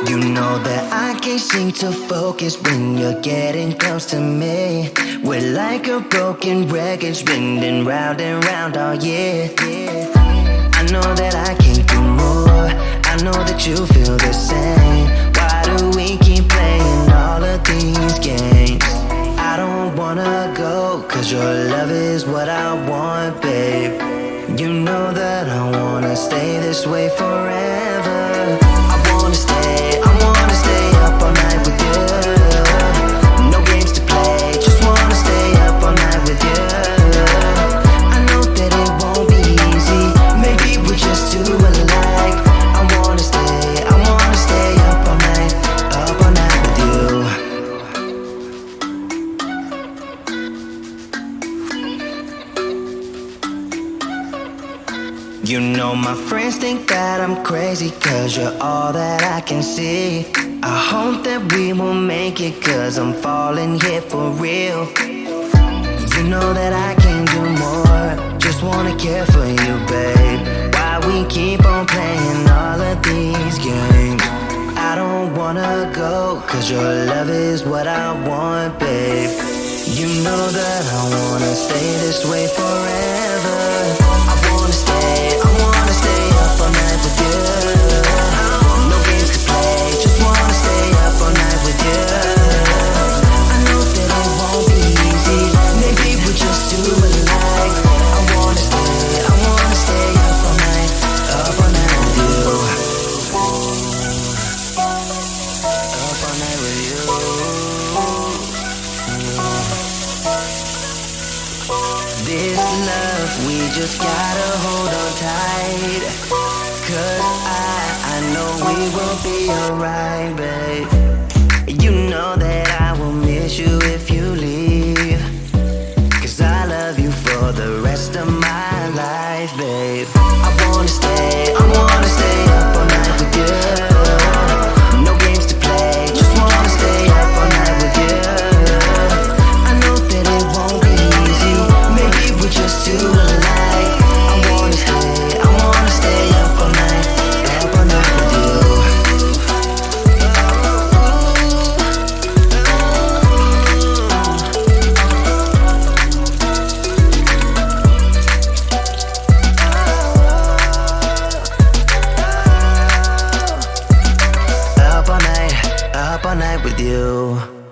You know that I can't seem to focus when you're getting close to me. We're like a broken record spinning round and round all year. I know that I can't do more. I know that you feel the same. Why do we keep playing all of these games? I don't wanna go, cause your love is what I want, babe. You know that I wanna stay this way forever. I wanna stay up all night with you. No games to play, just wanna stay up all night with you. I know that it won't be easy, maybe we're just too alike. I wanna stay up all night with you. You know my friends think that I'm crazy, cause you're all that I can see. I hope that we will make it, cause I'm falling here for real. You know that I can do more, just wanna care for you, babe. Why we keep on playing all of these games? I don't wanna go, cause your love is what I want, babe. You know that I wanna stay this way forever. I wanna stay up all night with you. No games to play, just wanna stay up all night with you. I know that it won't be easy, maybe we're just too alike. I wanna stay up all night with you. Up all night with you. This love, we just gotta hold on tight. Cause I know we will be alright, babe. You know that I will miss you if you leave. Cause I love you for the rest of my life, babe. I wanna stay up all night with you. No games to play, just wanna stay up all night with you. I know that it won't be easy, maybe we're just too alike. I wanna stay up all night with you. Up all night with you.